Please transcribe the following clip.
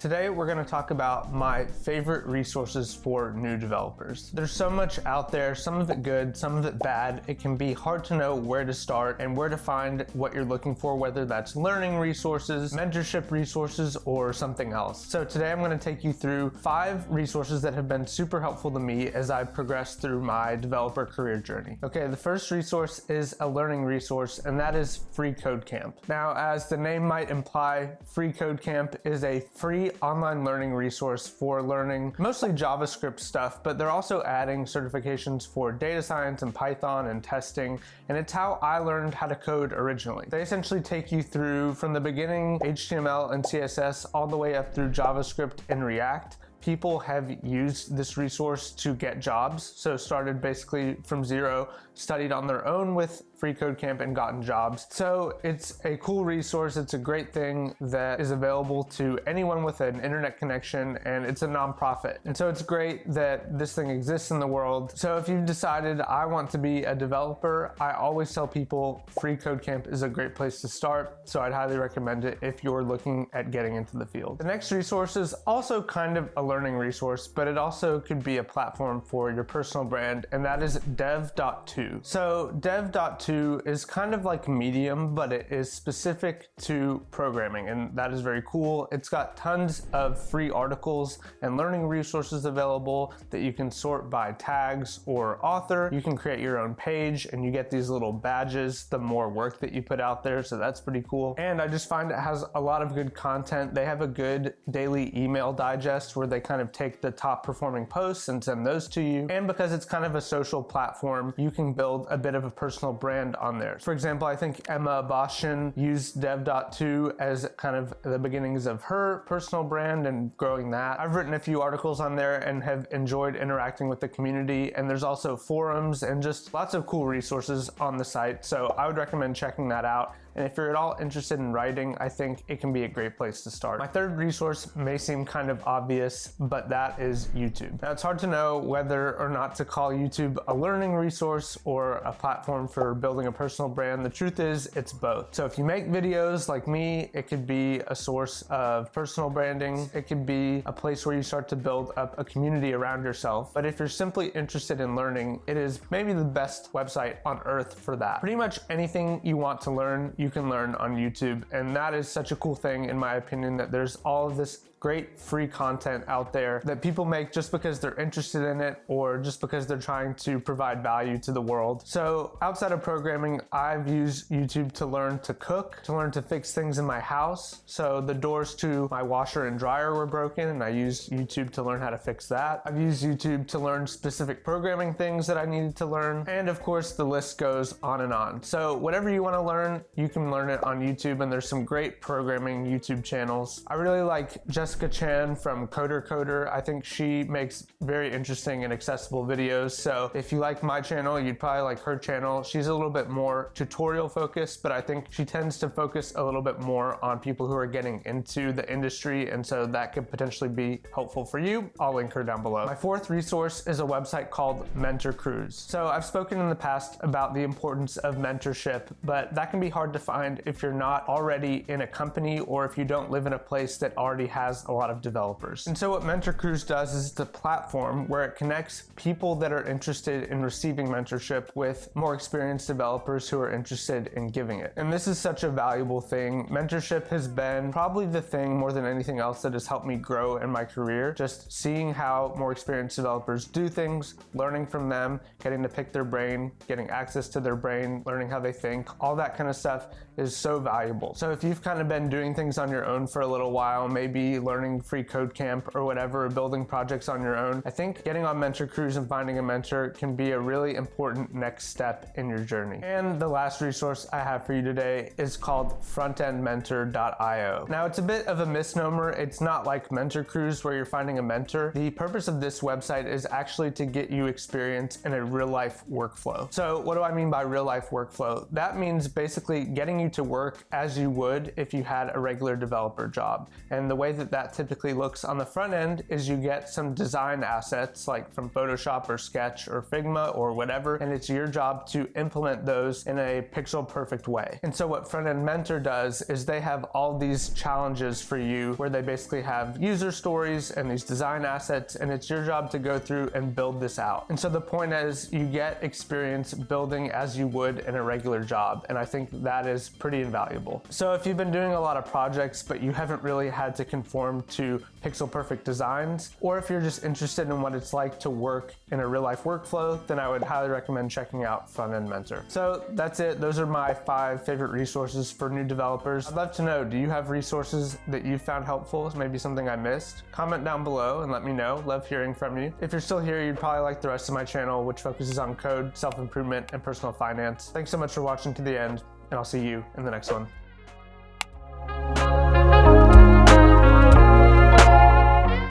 Today we're going to talk about my favorite resources for new developers. There's so much out there, some of it good, some of it bad. It can be hard to know where to start and where to find what you're looking for, whether that's learning resources, mentorship resources, or something else. So today I'm going to take you through 5 resources that have been super helpful to me as I've progressed through my developer career journey. Okay, the first resource is a learning resource, and that is Free Code Camp. Now, as the name might imply, Free Code Camp is a free online learning resource for learning mostly JavaScript stuff, but they're also adding certifications for data science and Python and testing, and it's how I learned how to code originally. They essentially take you through from the beginning HTML and CSS all the way up through JavaScript and React. People have used this resource to get jobs, so started basically from zero, studied on their own with Free Code Camp and gotten jobs. So it's a cool resource. It's a great thing that is available to anyone with an internet connection, and it's a nonprofit. And so it's great that this thing exists in the world. So if you've decided I want to be a developer, I always tell people Free Code Camp is a great place to start. So I'd highly recommend it if you're looking at getting into the field. The next resource is also kind of a learning resource, but it also could be a platform for your personal brand, and that is dev.to. So dev.to is kind of like Medium, but it is specific to programming, and that is very cool. It's got tons of free articles and learning resources available that you can sort by tags or author. You can create your own page, and you get these little badges the more work that you put out there, so that's pretty cool. And I just find it has a lot of good content. They have a good daily email digest where they kind of take the top performing posts and send those to you. And because it's kind of a social platform, you can build a bit of a personal brand on there. For example, I think Emma Boshin used dev.to as kind of the beginnings of her personal brand and growing that. I've written a few articles on there and have enjoyed interacting with the community, and there's also forums and just lots of cool resources on the site. So I would recommend checking that out. And if you're at all interested in writing, I think it can be a great place to start. My third resource may seem kind of obvious, but that is YouTube. Now, it's hard to know whether or not to call YouTube a learning resource or a platform for building a personal brand. The truth is, it's both. So if you make videos like me, it could be a source of personal branding. It could be a place where you start to build up a community around yourself. But if you're simply interested in learning, it is maybe the best website on earth for that. Pretty much anything you want to learn, you can learn on YouTube, and that is such a cool thing in my opinion, that there's all of this great free content out there that people make just because they're interested in it or just because they're trying to provide value to the world. So outside of programming, I've used YouTube to learn to cook, to learn to fix things in my house. So the doors to my washer and dryer were broken, and I used YouTube to learn how to fix that. I've used YouTube to learn specific programming things that I needed to learn. And of course, the list goes on and on. So whatever you want to learn, you can learn it on YouTube, and there's some great programming YouTube channels. I really like Jessica Chan from Coder. I think she makes very interesting and accessible videos. So if you like my channel, you'd probably like her channel. She's a little bit more tutorial focused, but I think she tends to focus a little bit more on people who are getting into the industry, and so that could potentially be helpful for you. I'll link her down below. My fourth resource is a website called Mentor Cruise. So I've spoken in the past about the importance of mentorship, but that can be hard to find if you're not already in a company or if you don't live in a place that already has a lot of developers. And so what Mentor Cruise does is it's a platform where it connects people that are interested in receiving mentorship with more experienced developers who are interested in giving it. And this is such a valuable thing. Mentorship has been probably the thing more than anything else that has helped me grow in my career. Just seeing how more experienced developers do things, learning from them, getting to pick their brain, getting access to their brain, learning how they think, all that kind of stuff is so valuable. So if you've kind of been doing things on your own for a little while, maybe learning Free Code Camp or whatever, or building projects on your own, I think getting on Mentor Cruise and finding a mentor can be a really important next step in your journey. And the last resource I have for you today is called FRONTENDmentor.io. Now, it's a bit of a misnomer. It's not like Mentor Cruise where you're finding a mentor. The purpose of this website is actually to get you experience in a real life workflow. So what do I mean by real life workflow? That means basically getting you to work as you would if you had a regular developer job. And the way that that typically looks on the front end is you get some design assets like from Photoshop or Sketch or Figma or whatever, and it's your job to implement those in a pixel perfect way. And so what Front End Mentor does is they have all these challenges for you where they basically have user stories and these design assets, and it's your job to go through and build this out. And so the point is you get experience building as you would in a regular job, and I think that is pretty invaluable. So if you've been doing a lot of projects but you haven't really had to conform to pixel perfect designs, or if you're just interested in what it's like to work in a real life workflow, then I would highly recommend checking out Front End Mentor. So that's it. Those are my 5 favorite resources for new developers. I'd love to know, do you have resources that you found helpful? Maybe something I missed? Comment down below and let me know. Love hearing from you. If you're still here, you'd probably like the rest of my channel, which focuses on code, self-improvement, and personal finance. Thanks so much for watching to the end, and I'll see you in the next one.